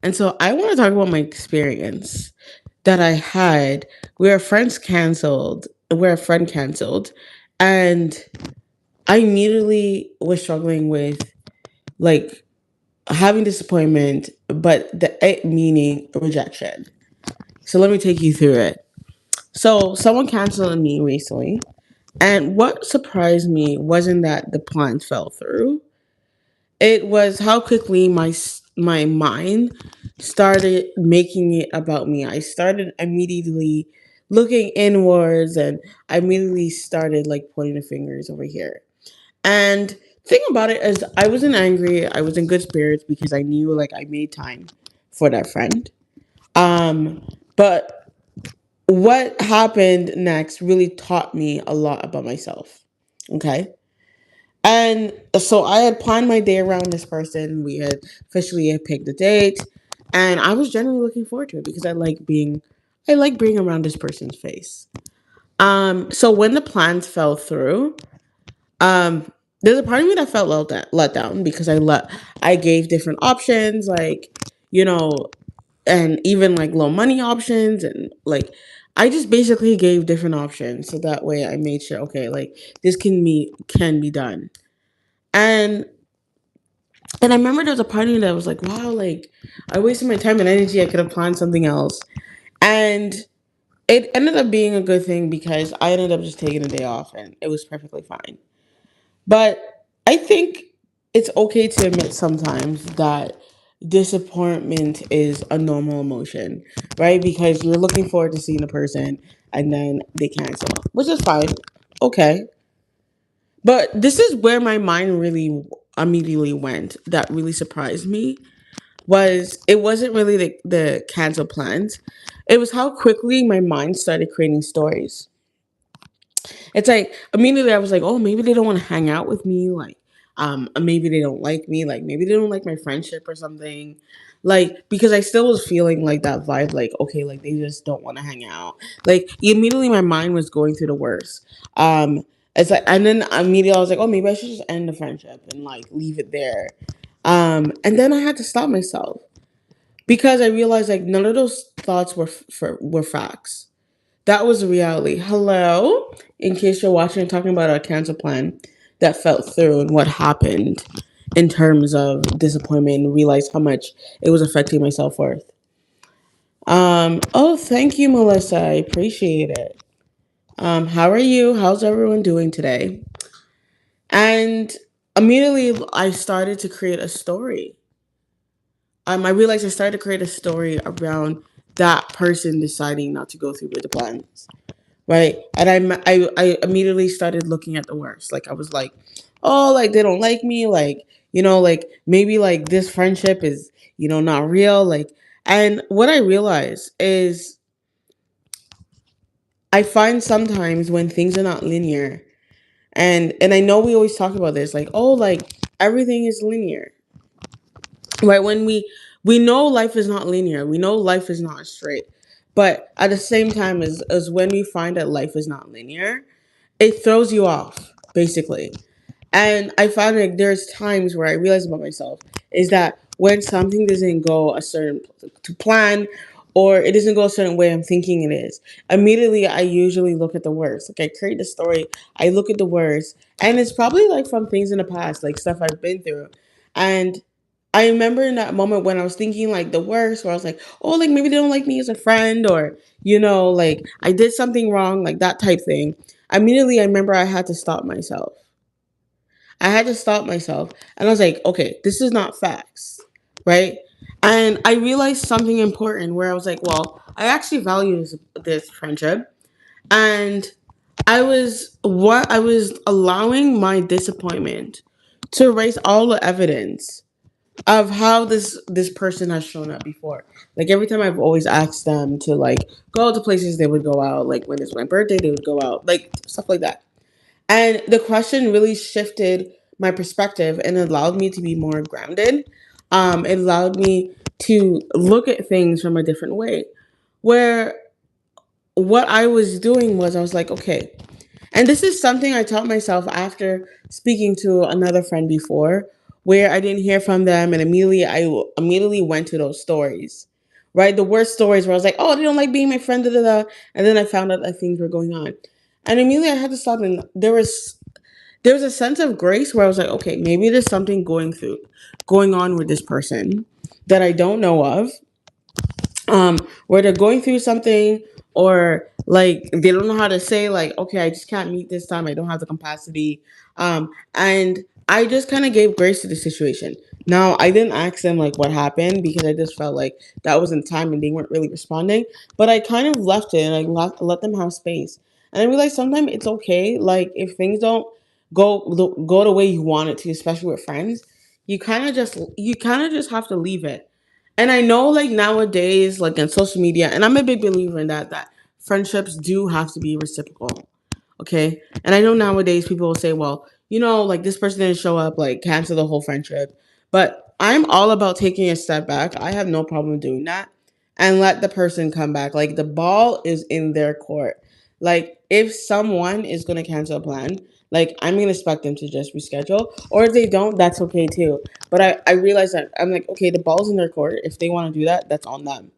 And so I want to talk about my experience that I had where a friend canceled, and I immediately was struggling with like having disappointment, but the it meaning rejection. So let me take you through it. So someone canceled on me recently, and what surprised me wasn't that the plan fell through. It was how quickly my mind started making it about me. I started immediately looking inwards, and I immediately started like pointing the fingers over here. And thing about it is I wasn't angry. I was in good spirits because I knew like I made time for that friend. But what happened next really taught me a lot about myself. Okay. And so I had planned my day around this person. We had officially picked a date, and I was generally looking forward to it because I like being around this person's face. So when the plans fell through, um, there's a part of me that felt let down because I gave different options, like you know, and even like low money options, and like I just basically gave different options so that way I made sure okay, like this can be done. And I remember there was a part of me that was like, wow, like I wasted my time and energy. I could have planned something else. And it ended up being a good thing because I ended up just taking a day off and it was perfectly fine. But I think it's okay to admit sometimes that disappointment is a normal emotion, right? Because you're looking forward to seeing the person and then they cancel, which is fine. Okay. But this is where my mind really immediately went that really surprised me was it wasn't really the cancel plans. It was how quickly my mind started creating stories. It's like immediately I was like, oh, maybe they don't want to hang out with me. Like, maybe they don't like me. Like, maybe they don't like my friendship or something. Like, because I still was feeling like that vibe, like, okay, like they just don't want to hang out. Like, immediately my mind was going through the worst. It's like, and then immediately I was like, oh, maybe I should just end the friendship and like leave it there. And then I had to stop myself because I realized like none of those thoughts were facts. That was the reality. Hello, in case you're watching, talking about a cancer plan that fell through and what happened in terms of disappointment and realize how much it was affecting my self worth. Oh, thank you, Melissa. I appreciate it. How are you? How's everyone doing today? And immediately I started to create a story. I realized I started to create a story around that person deciding not to go through with the plans, right? And I immediately started looking at the worst. Like I was like, oh, like they don't like me, like like maybe like this friendship is not real, like. And what I realized is I find sometimes when things are not linear, and I know we always talk about this, like oh, like everything is linear, right? When we know life is not linear, we know life is not straight, but at the same time as when we find that life is not linear, it throws you off basically. And I found like there's times where I realize about myself is that when something doesn't go a certain to plan, or it doesn't go a certain way I'm thinking it is, immediately I usually look at the worst. Like I create the story, I look at the worst, and it's probably like from things in the past, like stuff I've been through. And I remember in that moment when I was thinking like the worst, where I was like, oh, like maybe they don't like me as a friend, or like I did something wrong, like that type thing. Immediately, I remember I had to stop myself. I had to stop myself, and I was like, okay, this is not facts, right? And I realized something important where I was like, well, I actually value this friendship, and I was allowing my disappointment to erase all the evidence of how this person has shown up before. Like every time I've always asked them to like go to places, they would go out. Like when it's my birthday, they would go out, like stuff like that. And the question really shifted my perspective and allowed me to be more grounded. It allowed me to look at things from a different way. Where what I was doing was I was like, okay, and this is something I taught myself after speaking to another friend before, where I didn't hear from them, and immediately went to those stories, right? The worst stories where I was like, oh, they don't like being my friend, da da da, and then I found out that things were going on, and immediately I had to stop. And there was a sense of grace where I was like, okay, maybe there's something going on with this person that I don't know of, where they're going through something, or like they don't know how to say, like, okay, I just can't meet this time, I don't have the capacity, and I just kind of gave grace to the situation. Now I didn't ask them like what happened, because I just felt like that wasn't time and they weren't really responding, but I kind of left it and I let them have space. And I realized sometimes it's okay, like if things don't go the way you want it to, especially with friends, you kind of just have to leave it. And I know, like nowadays, like on social media, and I'm a big believer in that friendships do have to be reciprocal. Okay. And I know nowadays people will say, well, like this person didn't show up, like cancel the whole friendship. But I'm all about taking a step back. I have no problem doing that and let the person come back. Like the ball is in their court. Like if someone is going to cancel a plan, like I'm going to expect them to just reschedule. Or if they don't, that's okay too. But I realize that I'm like, okay, the ball's in their court. If they want to do that, that's on them,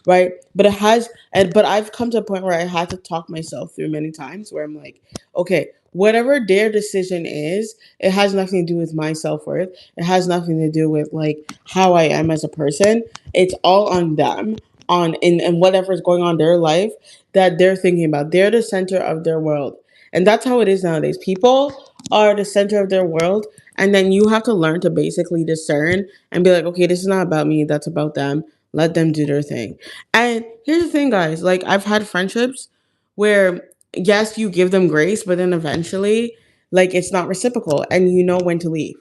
right? But I've come to a point where I had to talk myself through many times where I'm like, okay, whatever their decision is, it has nothing to do with my self-worth. It has nothing to do with like how I am as a person. It's all on them, on and whatever's going on in their life that they're thinking about. They're the center of their world. And that's how it is nowadays. People are the center of their world, and then you have to learn to basically discern and be like, okay, this is not about me, that's about them. Let them do their thing. And here's the thing, guys. Like I've had friendships where yes, you give them grace, but then eventually, like it's not reciprocal, and you know when to leave,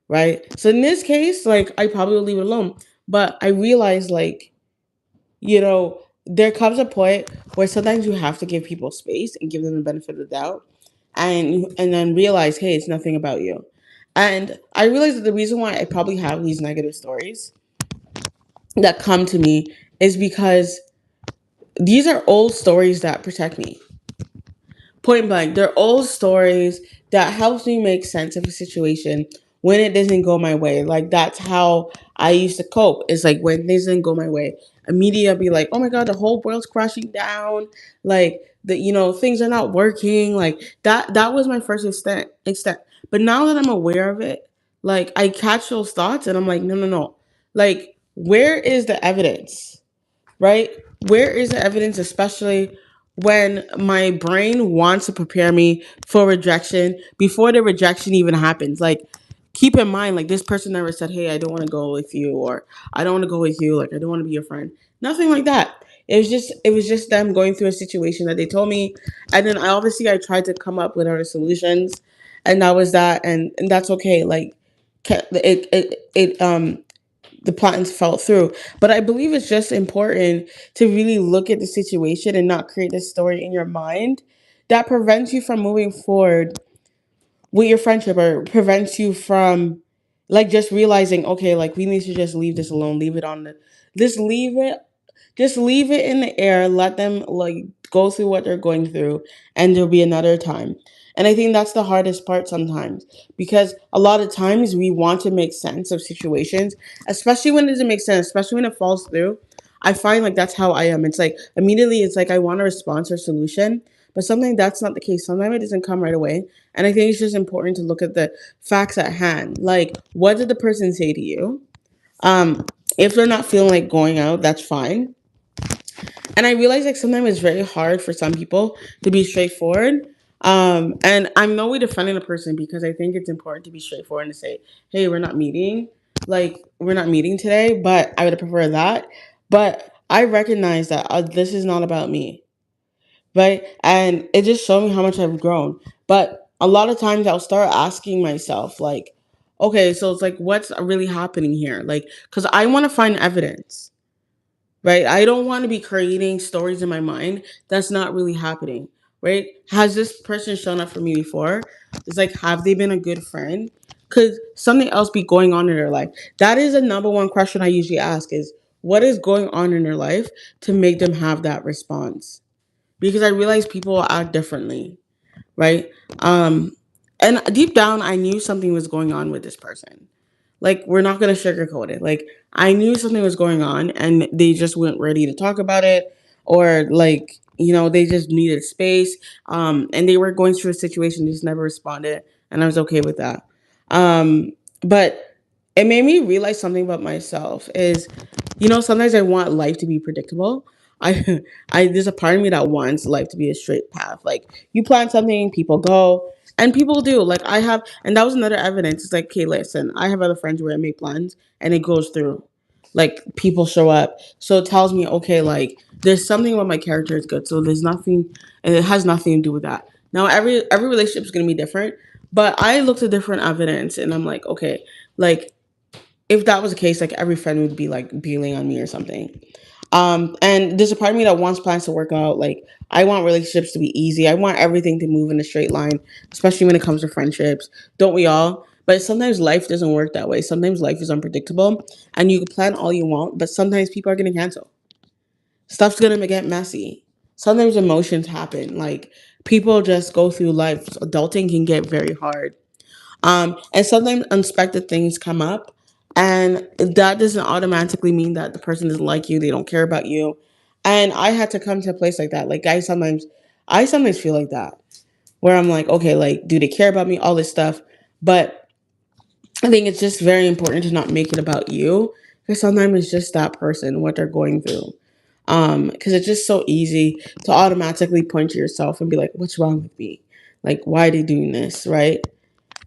right? So in this case, like I probably will leave it alone. But I realize, like, there comes a point where sometimes you have to give people space and give them the benefit of the doubt, and then realize, hey, it's nothing about you. And I realize that the reason why I probably have these negative stories that come to me is because these are old stories that protect me. Point blank, they're old stories that helps me make sense of a situation when it doesn't go my way. Like that's how I used to cope. It's like when things didn't go my way, immediately I'd be like, "Oh my god, the whole world's crashing down." Like things are not working. Like that was my first extent. But now that I'm aware of it, like I catch those thoughts and I'm like, no, no, no. Like, where is the evidence? Right? Where is the evidence, especially when my brain wants to prepare me for rejection before the rejection even happens? Like, keep in mind, like, this person never said, hey, I don't want to go with you, or I don't want to go with you, like, I don't want to be your friend. Nothing like that. It was just them going through a situation that they told me, and then I tried to come up with other solutions, and that was that, and that's okay. Like, the plans fell through. But I believe it's just important to really look at the situation and not create this story in your mind that prevents you from moving forward with your friendship, or prevents you from like just realizing, okay, like we need to just leave this alone, leave it on the just leave it just leave it in the air, let them like go through what they're going through, and there'll be another time. And I think that's the hardest part sometimes, because a lot of times we want to make sense of situations, especially when it doesn't make sense, especially when it falls through. I find like that's how I am. It's like immediately it's like I want a response or solution, but sometimes that's not the case. Sometimes it doesn't come right away. And I think it's just important to look at the facts at hand. Like, what did the person say to you? Um, if they're not feeling like going out, that's fine. And I realize like sometimes it's very hard for some people to be straightforward. And I'm no way defending a person, because I think it's important to be straightforward and to say, hey, we're not meeting today, but I would prefer that. But I recognize that this is not about me, right? And it just showed me how much I've grown. But a lot of times I'll start asking myself, like, okay, so it's like, what's really happening here? Like, because I want to find evidence, right? I don't want to be creating stories in my mind that's not really happening, right? Has this person shown up for me before? It's like, have they been a good friend? Could something else be going on in their life? That is the number one question I usually ask, is what is going on in their life to make them have that response? Because I realize people act differently, right? Um, and deep down, I knew something was going on with this person. Like, we're not gonna sugarcoat it. Like, I knew something was going on, and they just weren't ready to talk about it, or like, they just needed space. And they were going through a situation, they just never responded, and I was okay with that. But it made me realize something about myself is, sometimes I want life to be predictable. I, I there's a part of me that wants life to be a straight path. Like, you plan something, people go, and people do. Like, I have, and that was another evidence. It's like, okay, listen, I have other friends where I make plans and it goes through. Like, people show up, so it tells me, okay, like, there's something about my character is good. So there's nothing, and it has nothing to do with that. Now, every relationship is gonna be different, but I looked at different evidence, and I'm like, okay, like, if that was the case, like, every friend would be like bailing on me or something. And there's a part of me that wants plans to work out. Like, I want relationships to be easy. I want everything to move in a straight line, especially when it comes to friendships. Don't we all? But sometimes life doesn't work that way. Sometimes life is unpredictable, and you can plan all you want, but sometimes people are gonna cancel. Stuff's gonna get messy. Sometimes emotions happen. Like, people just go through life. Adulting can get very hard. And sometimes unexpected things come up, and that doesn't automatically mean that the person doesn't like you, they don't care about you. And I had to come to a place like that. Like, I sometimes feel like that, where I'm like, okay, like, do they care about me? All this stuff. But I think it's just very important to not make it about you, because sometimes it's just that person, what they're going through. Because it's just so easy to automatically point to yourself and be like, what's wrong with me? Like, why are they doing this, right?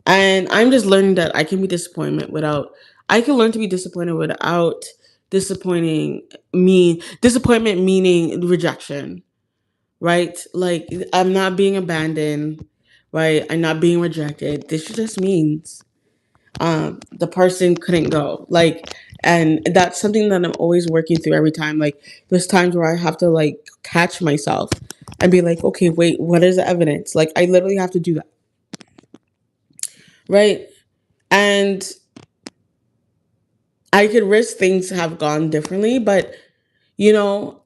And I'm just learning that I can learn to be disappointed without disappointing disappointment meaning rejection, right? Like, I'm not being abandoned, right? I'm not being rejected. This just means the person couldn't go. Like, and that's something that I'm always working through every time. Like, there's times where I have to like catch myself and be like, okay, wait, what is the evidence? Like, I literally have to do that, right? And I could risk things have gone differently, but you know,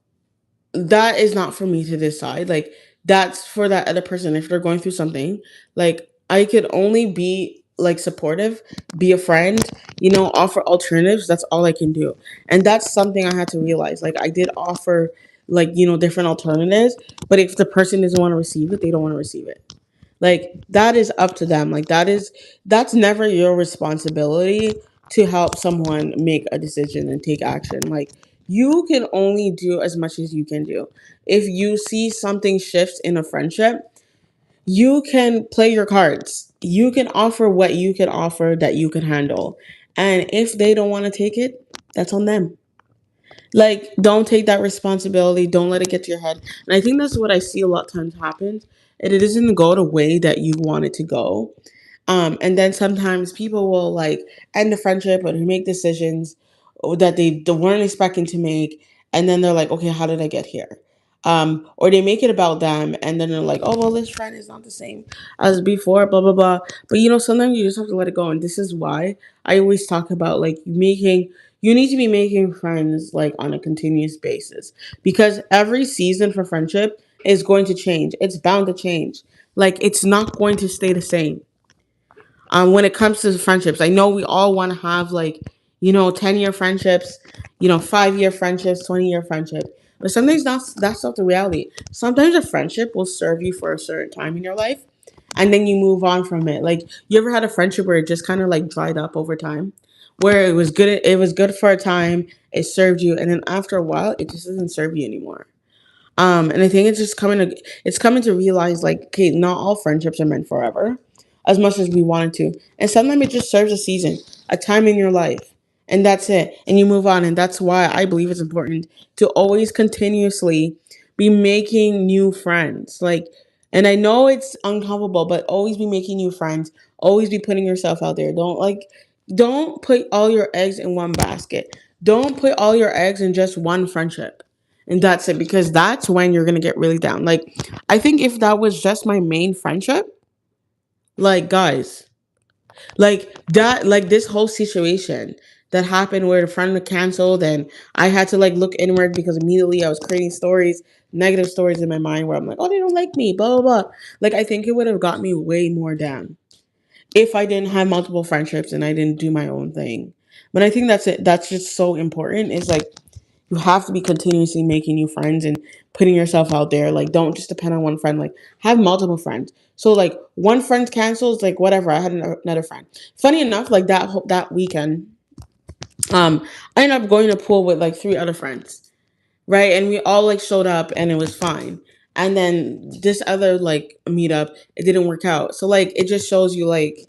that is not for me to decide. Like, that's for that other person if they're going through something. Like, I could only be like supportive, be a friend, offer alternatives. That's all I can do. And that's something I had to realize. Like, I did offer like, different alternatives, but if the person doesn't want to receive it, they don't want to receive it. Like, that is up to them. Like, that's never your responsibility to help someone make a decision and take action. Like, you can only do as much as you can do. If you see something shifts in a friendship, you can play your cards. You can offer what you can offer that you can handle. And if they don't want to take it, that's on them. Like, don't take that responsibility. Don't let it get to your head. And I think that's what I see a lot of times happens. And it doesn't go the way that you want it to go. And then sometimes people will like end the friendship or make decisions that they weren't expecting to make. And then they're like, okay, how did I get here? Or they make it about them, and then they're like, oh, well, this friend is not the same as before, blah, blah, blah. But sometimes you just have to let it go. And this is why I always talk about like you need to be making friends like on a continuous basis, because every season for friendship is going to change. It's bound to change. Like, it's not going to stay the same. When it comes to friendships, I know we all want to have like 10-year friendships, 5-year friendships, 20-year friendship, but sometimes that's not the reality. Sometimes a friendship will serve you for a certain time in your life, and then you move on from it. Like, you ever had a friendship where it just kind of like dried up over time, where it was good for a time, it served you, and then after a while it just doesn't serve you anymore. And I think it's coming to realize, like, okay, not all friendships are meant forever, as much as we wanted to. And sometimes it just serves a season, a time in your life, and that's it. And you move on. And that's why I believe it's important to always continuously be making new friends. Like, and I know it's uncomfortable, but always be making new friends. Always be putting yourself out there. Don't put all your eggs in one basket. Don't put all your eggs in just one friendship, and that's it, because that's when you're gonna get really down. Like, I think if that was just my main friendship, like, guys, like that, like this whole situation that happened where the friend canceled, and I had to like look inward because immediately I was creating stories, negative stories in my mind where I'm like, oh, they don't like me, blah blah blah. Like, I think it would have got me way more down. if I didn't have multiple friendships and I didn't do my own thing. But I think that's it. That's just so important. Is like you have to be continuously making new friends and putting yourself out there. Like, don't just depend on one friend. Like, have multiple friends. So, like, one friend cancels, like, whatever. I had another friend. Funny enough, like that weekend, I ended up going to pool with like three other friends, right? And we all like showed up, and it was fine. And then this other like meetup, it didn't work out. So like, it just shows you like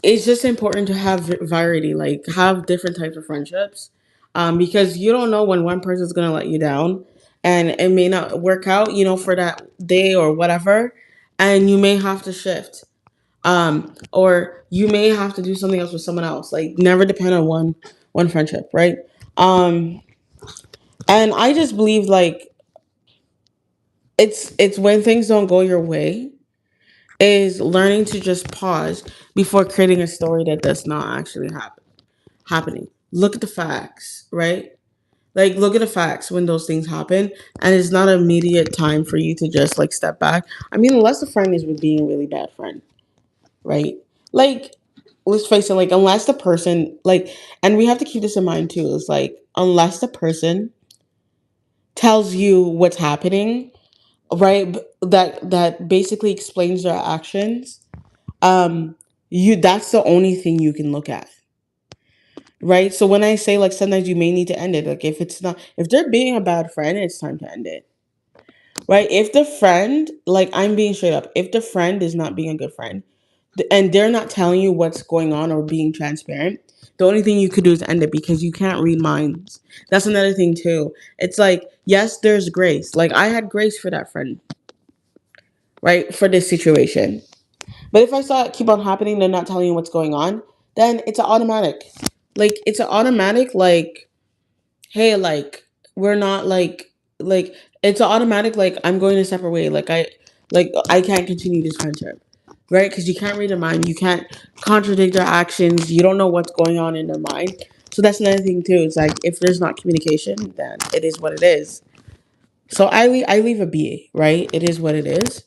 it's just important to have variety, like have different types of friendships, because you don't know when one person's gonna let you down, and it may not work out, for that day or whatever, and you may have to shift, or you may have to do something else with someone else. Like, never depend on one friendship, right? um and I just believe like it's when things don't go your way, is learning to just pause before creating a story that does not actually happening. Look at the facts, right? Like, look at the facts when those things happen, and it's not an immediate time for you to just like step back. I mean, unless the friend is with being a really bad friend, right? Like, let's face it, like, unless the person like, and we have to keep this in mind too, is like, unless the person tells you what's happening, right? That basically explains their actions. You That's the only thing you can look at, right? So when I say like sometimes you may need to end it, like if they're being a bad friend, it's time to end it, right? If the friend, like, I'm being straight up, if the friend is not being a good friend, and they're not telling you what's going on or being transparent, the only thing you could do is end it, because you can't read minds. That's another thing too. It's like, yes, there's grace. Like, I had grace for that friend, right, for this situation. But if I saw it keep on happening, they're not telling you what's going on, then it's an automatic. Like, it's an automatic, like, hey, like, we're not like it's an automatic, like, I'm going a separate way. Like, I can't continue this friendship. Right? Because you can't read their mind, you can't contradict their actions, you don't know what's going on in their mind. So that's another thing too. It's like, if there's not communication, then it is what it is. So I leave a BA, right? It is what it is,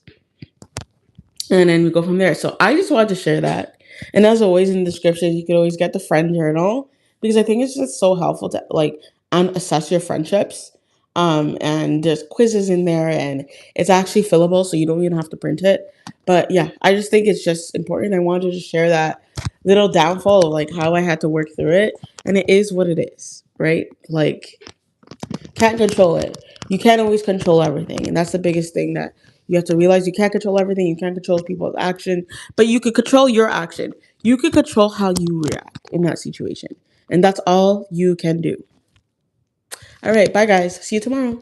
and then we go from there. So I just wanted to share that. And as always, in the description, you can always get the friend journal, because I think it's just so helpful to like assess your friendships. And there's quizzes in there, and it's actually fillable, so you don't even have to print it. But yeah, I just think it's just important. I wanted to share that little downfall of like how I had to work through it, and it is what it is, right? Like, can't control it. You can't always control everything, and that's the biggest thing that you have to realize. You can't control everything. You can't control people's action, but you could control your action. You could control how you react in that situation, and that's all you can do. All right, bye guys. See you tomorrow.